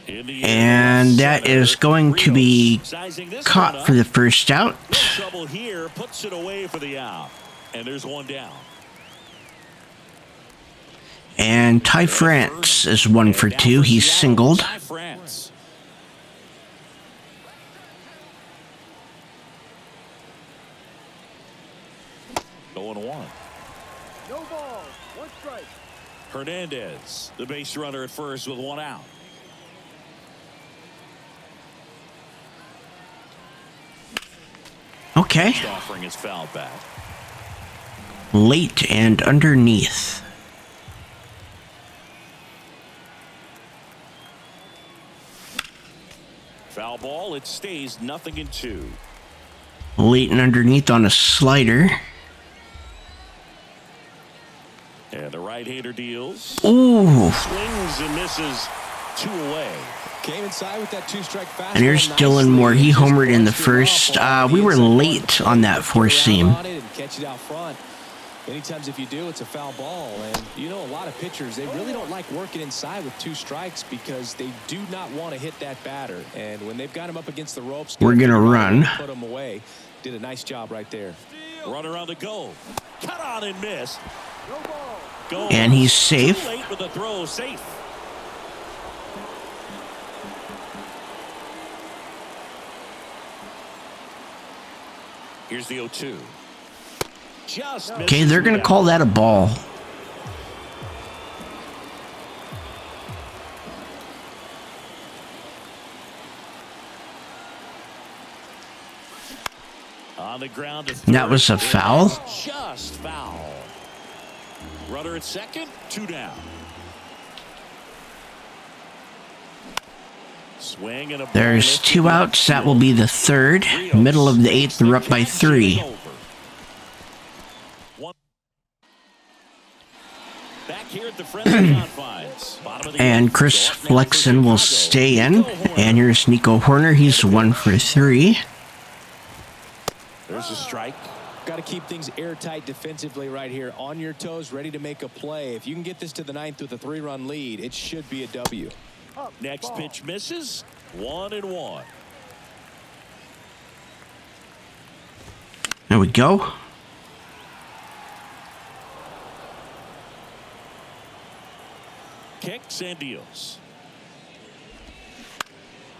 And that is going to be caught for the first out. Trouble here, puts it away for the out. And there's one down. And Ty France is 1 for 2. He's singled. Ty France. Going 1. No ball. 1 strike. Hernandez, the base runner at first with 1 out. Okay. Next offering is foul back. Late and underneath. Foul ball, it stays 0-2. Late and underneath on a slider. And the right-hander deals. Ooh. Swings and misses 2 away. Came inside with that 2-strike fastball. And here's Dylan Moore. He homered in the first. We were late on that 4-seam. Catch it out front. Many times if you do, it's a foul ball. And you know, a lot of pitchers, they really don't like working inside with 2 strikes because they do not want to hit that batter. And when they've got him up against the ropes, We're gonna run. Put him away. Did a nice job right there. Runner on the go. Cut on and missed. No ball. Go. And he's safe. Too late with the throw. Safe. Here's the 0-2. just Okay, misses they're going the to call that a ball. On the ground to That was a foul? Just foul. Runner at second, 2 down. Swing and a There's 2 outs. That will be the 3rd. Middle of the 8th, they're up by 3. Back here at the friendly confines. And Chris Flexen will stay in. And here's Nico Horner. He's 1 for 3. There's a strike. Got to keep things airtight defensively right here. On your toes, ready to make a play. If you can get this to the 9th with a 3-run lead, it should be a W. Next pitch misses. 1-1. There we go. Kicks and deals.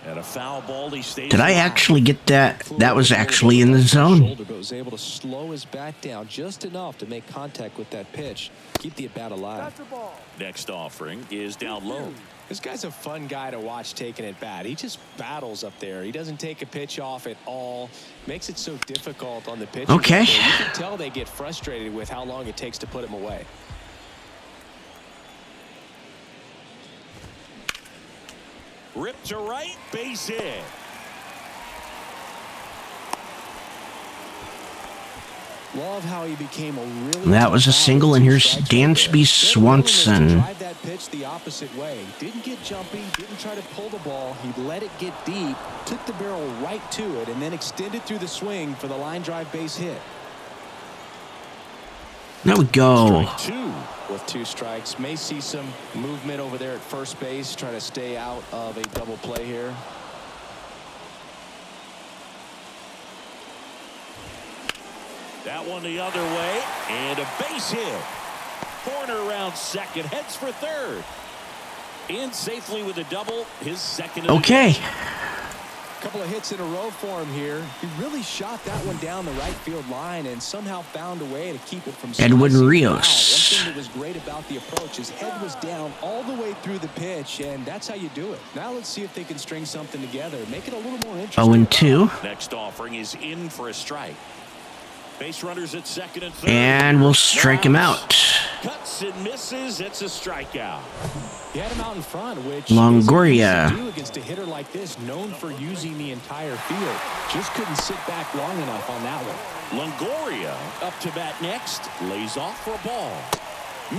And a foul ball. He stays. Did I actually get that? That was actually in the zone. But was able to slow his bat down just enough to make contact with that pitch. Keep the at-bat alive. That's the ball. Next offering is down low. This guy's a fun guy to watch taking at bat. He just battles up there. He doesn't take a pitch off at all. Makes it so difficult on the pitch. Okay. You can tell they get frustrated with how long it takes to put him away. Ripped to right, base hit. Love how he became a really. That was a single, and here's Dansby Swanson. Drive that pitch the opposite way. Didn't get jumpy. Didn't try to pull the ball. He let it get deep. Took the barrel right to it, and then extended through the swing for the line drive base hit. There we go. Strike 2. With 2 strikes, may see some movement over there at first base. Try to stay out of a double play here. That one the other way, and a base hit. Corner around second, heads for third. In safely with a double, his second. Okay. Couple of hits in a row for him here. He really shot that one down the right field line and somehow found a way to keep it from Edwin slicing Rios. out. One thing that was great about the approach, his head was down all the way through the pitch, and that's how you do it. Now let's see if they can string something together, make it a little more interesting. 0-2. Next offering is in for a strike. Base runners at second and third. And we'll strike him out. Cuts and misses. It's a strikeout. He had him out in front, which Longoria. is easy to do against a hitter like this, known for using the entire field. Just couldn't sit back long enough on that one. Longoria up to bat next. Lays off for a ball.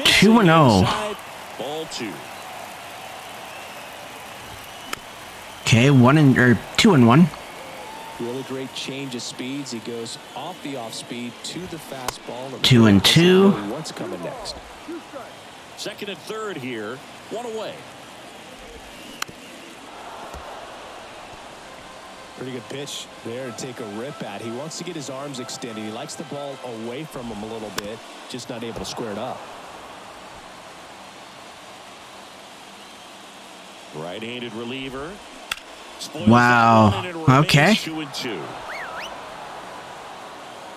2-0. Inside, ball 2. Okay, 2-1. Really great change of speeds. He goes off the off speed to the fastball. 2-2. What's coming next? Second and third here. 1 away. Pretty good pitch there to take a rip at. He wants to get his arms extended. He likes the ball away from him a little bit, just not able to square it up. Right-handed reliever. Spoils Wow. that one, and it remains Okay. 2-2.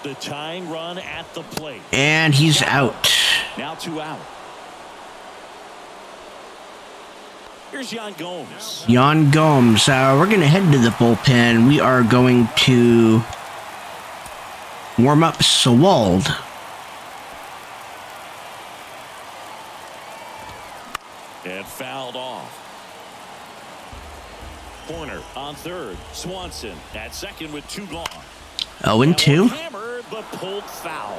The tying run at the plate. And he's out. Now 2 out. Here's Yan Gomes. Jan Gomes. We're going to head to the bullpen. We are going to warm up Sewald. And fouled off. Corner on third. Swanson at second with 2 gone. 0-2. Hammer, but pulled foul.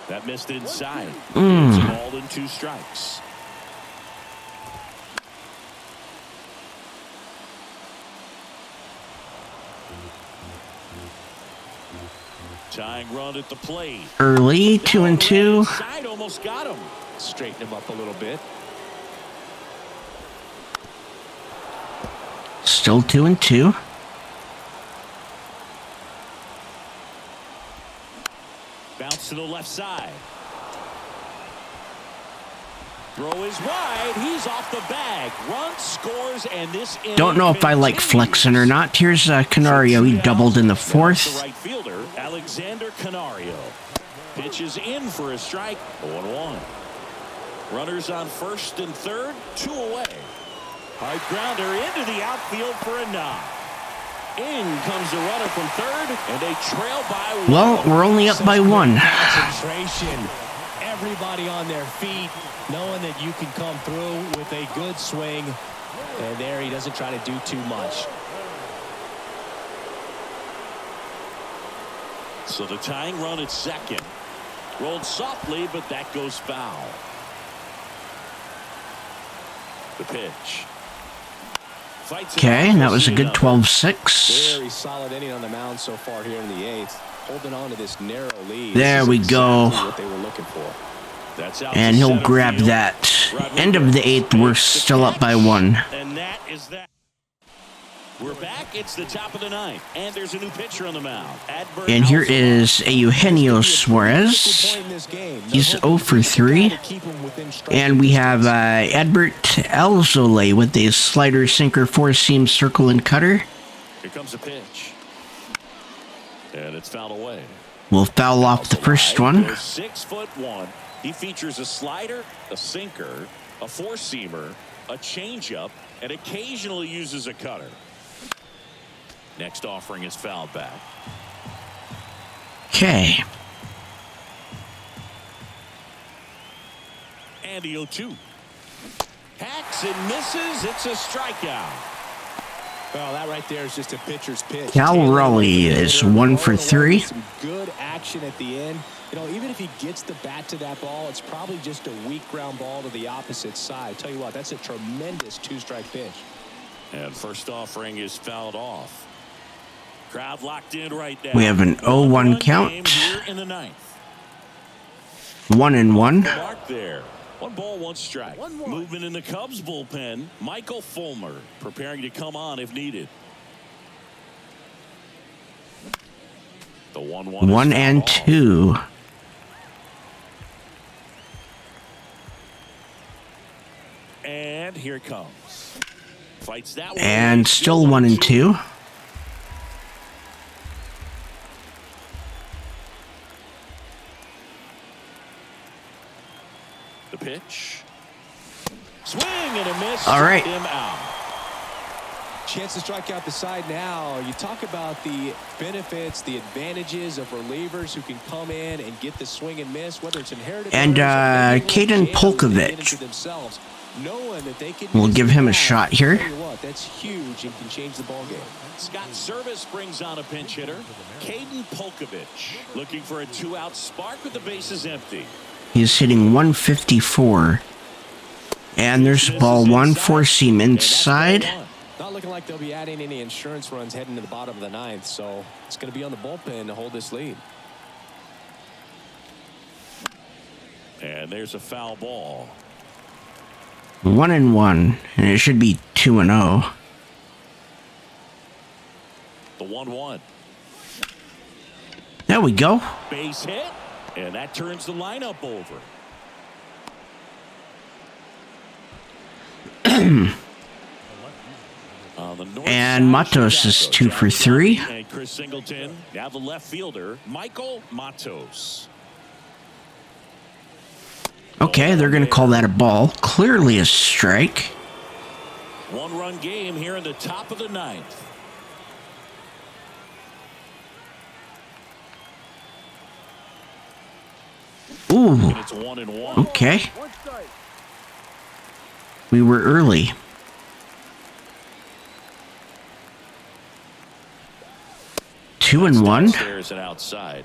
That missed inside. It's a ball and 2 strikes. Tying run at the plate. Early, 2-2. Side almost got him. Straighten him up a little bit. Still 2-2. Bounce to the left side. Throw is wide. He's off the bag. Run scores, and this Don't know if I like flexing or not. Here's Canario. He doubled in the The fourth. right fielder, Alexander Canario. Pitches in for a strike. 0-1. Runners on first and third, 2 away. Hard grounder into the outfield for a knock. In comes the runner from third, and they trail by 1. Well, we're only up by 1. Concentration. Everybody on their feet, knowing that you can come through with a good swing. And there he doesn't try to do too much. So the tying run at second. Rolled softly, but that goes foul. The pitch. Okay, and that was a good 12-6. Very solid inning on the mound so far here in the 8th. Holding on to this narrow lead. There we go. What they were looking for. That's out And to he'll center grab field. that. End of the 8th, we're still up by 1. And that is that. We're back. It's the top of the 9th. And there's a new pitcher on the mound. And here is Eugenio Suarez. He's 0 for 3. And we have Adbert Alzolay with a slider, sinker, 4-seam, circle, and cutter. Here comes a pitch. And it's fouled away. We'll foul off the first one. 6'1". He features a slider, a sinker, a 4-seamer, a changeup, and occasionally uses a cutter. Next offering is fouled back. Okay. And the 0-2. Hacks and misses. It's a strikeout. Well, that right there is just a pitcher's pitch. Cal Raleigh is 1 for 3. Some good action at the end. You know, even if he gets the bat to that ball, it's probably just a weak ground ball to the opposite side. Tell you what, that's a tremendous 2-strike pitch. And first offering is fouled off. Crowd locked in right now. We have an 0-1 count. Here in the 9th. 1-1. Mark there. 1 ball, 1 strike. Movement in the Cubs bullpen. Michael Fulmer preparing to come on if needed. The 1-1. 1 and 2. And here it comes. Fights that one. And still 1 and 2. The pitch. Swing and a miss. All right. Him out. Chance to strike out the side now. You talk about the benefits, the advantages of relievers who can come in and get the swing and miss, whether it's inherited. And Caden Polkovich. We'll give him a shot here. Tell you what, that's huge and can change the ball game. Scott Service brings on a pinch hitter. Caden Polkovich looking for a 2-out spark with the bases empty. He's hitting 154. And there's ball 1, 4-seam inside. Not looking like they'll be adding any insurance runs heading to the bottom of the 9th, so it's going to be on the bullpen to hold this lead. And there's a foul ball. 1-1, and it should be 2-0. The 1-1. There we go. Base hit, and that turns the lineup over. And Matos is 2 for 3. And Chris Singleton, now the left fielder, Michael Matos. Okay, they're going to call that a ball. Clearly a strike. 1-run game here in the top of the 9th. Ooh, And it's 1-1. okay. 1 strike. We were early. Two and 1. Downstairs and outside.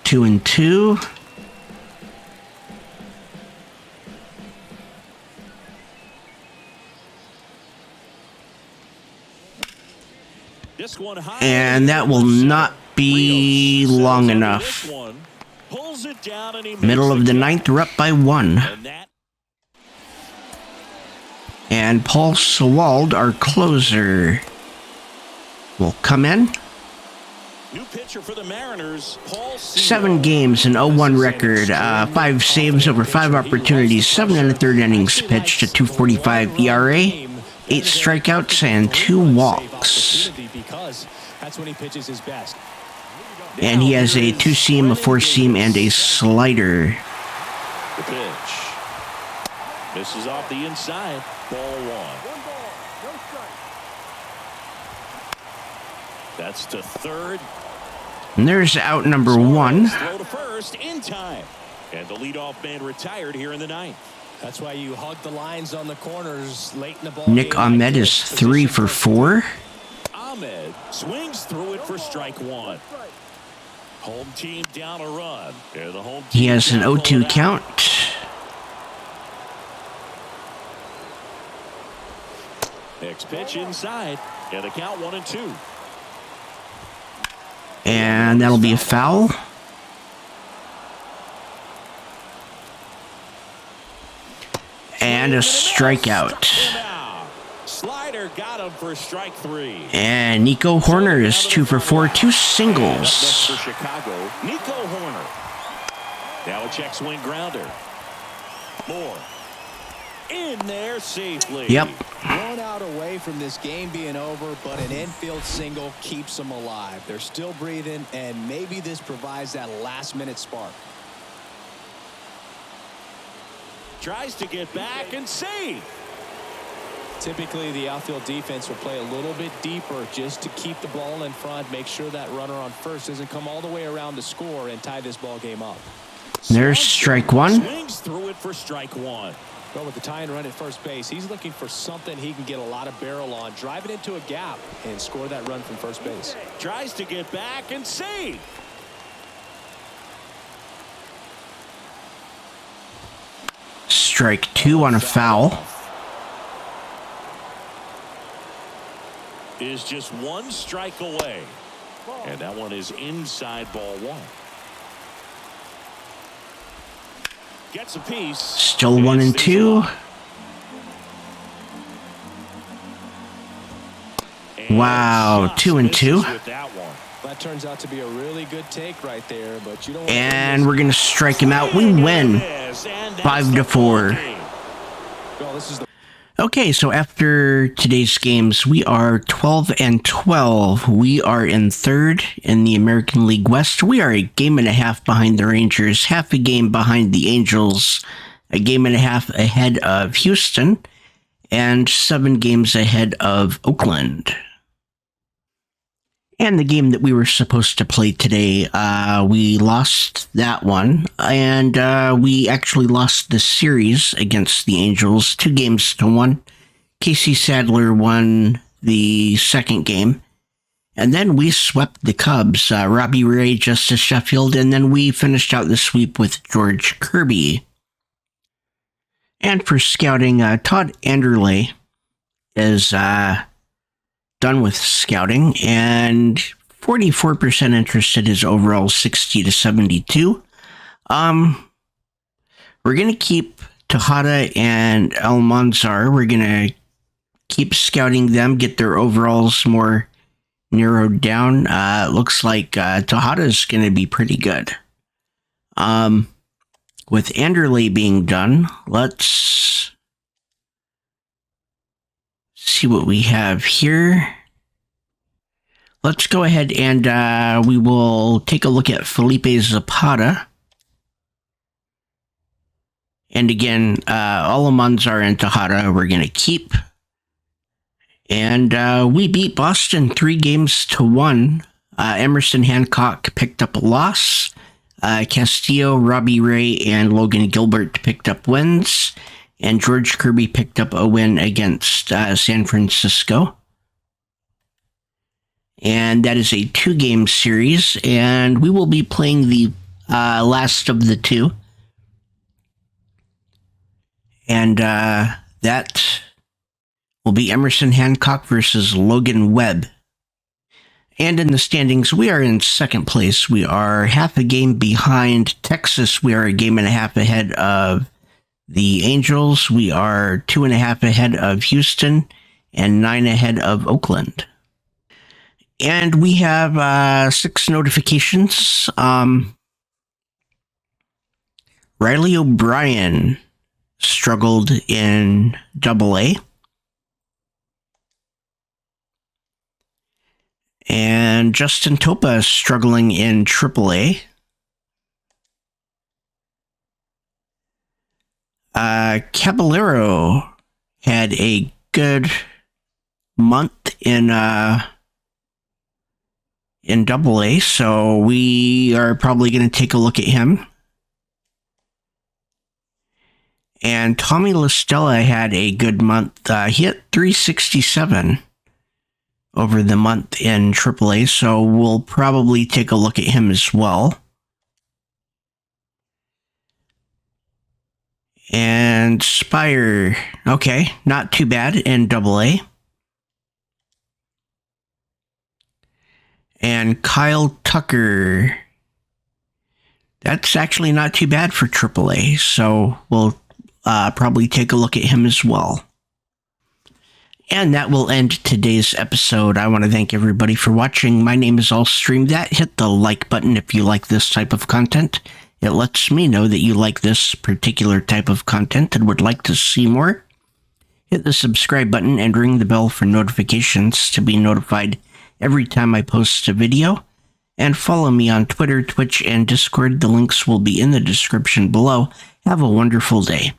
Two and 2. This one high. And that will not be long enough. This one pulls it down and he Middle of the 9th, we're up by 1. And that And Paul Sewald, our closer. will come in. New pitcher for the Mariners, Paul Sewell. 7 games, an 0-1 record, 5 saves over 5 opportunities, 7 1/3 innings pitched, a 2.45 ERA, 8 strikeouts, and 2 walks. That's when he pitches his best. And he has a 2-seam, a 4-seam, and a slider. The pitch. Misses off the inside. Ball 1. 1 ball, no strike. That's to third. And there's out number 1. Throw to first in time. And the leadoff man retired here in the 9th. That's why you hug the lines on the corners late in the ball. Nick Ahmed is 3 for 4. Ahmed swings through it for strike 1. Strike. Home team down a run. And the home He team has an down 0-2 out. count. Next pitch inside. And the count 1-2. And that'll be a foul. And a strikeout. Slider got him for strike 3. And Nico Horner is 2 for 4, 2 singles. Next for Chicago, Nico Horner. Now a check swing grounder. Moore. In there safely. Yep. 1 out away from this game being over, but an infield single keeps them alive. They're still breathing, and maybe this provides that last-minute spark. Tries to get back and save. Typically, the outfield defense will play a little bit deeper just to keep the ball in front, make sure that runner on first doesn't come all the way around to score and tie this ball game up. There's strike 1. Swings through it for strike 1. But with the tying run at first base, he's looking for something he can get a lot of barrel on, drive it into a gap, and score that run from first base. Tries to get back and save. Strike 2 on a foul. Is just 1 strike away. And that one is inside ball 1. Gets a piece. Still 1 and 2. Wow, 2 and 2. With that one. That turns out to be a really good take right there, but you don't. And we're going to strike him out. We win 5 to 4. Well, this is the Okay, so after today's games, we are 12 and 12. We are in 3rd in the American League West. We are a game and a half behind the Rangers, half a game behind the Angels, a game and a half ahead of Houston, and 7 games ahead of Oakland. And the game that we were supposed to play today, we lost that one, and we actually lost the series against the Angels 2-1. Casey Sadler won the second game, and then we swept the Cubs, Robbie Ray, Justice Sheffield, and then we finished out the sweep with George Kirby. And for scouting, Todd Anderle is done with scouting, and 44% interested is overall 60 to 72. We're going to keep Tejada and Almanzar. We're going to keep scouting them, get their overalls more narrowed down. It looks like Tejada is going to be pretty good. With Anderle being done, let's see what we have here. Let's go ahead and we will take a look at Felipe Zapata. And again, Almanzar and Tejada we're going to keep. And we beat Boston 3-1. Emerson Hancock picked up a loss. Castillo, Robbie Ray, and Logan Gilbert picked up wins. And George Kirby picked up a win against San Francisco. And that is a 2-game series. And we will be playing the last of the 2. And that will be Emerson Hancock versus Logan Webb. And in the standings, we are in 2nd place. We are half a game behind Texas. We are a game and a half ahead of the Angels. We are 2.5 ahead of Houston and 9 ahead of Oakland. And we have 6 notifications. Riley O'Brien struggled in AA. And Justin Topa struggling in AAA. Caballero had a good month in AA, so we are probably going to take a look at him. And Tommy LaStella had a good month. He hit 367 over the month in AAA, so we'll probably take a look at him as well. And Spire, okay, not too bad in AA. And Kyle Tucker, that's actually not too bad for AAA, so we'll probably take a look at him as well. And that will end today's episode. I want to thank everybody for watching. My name is illstreamthat. Hit the like button if you like this type of content. It lets me know that you like this particular type of content and would like to see more. Hit the subscribe button and ring the bell for notifications to be notified every time I post a video. And follow me on Twitter, Twitch, and Discord. The links will be in the description below. Have a wonderful day.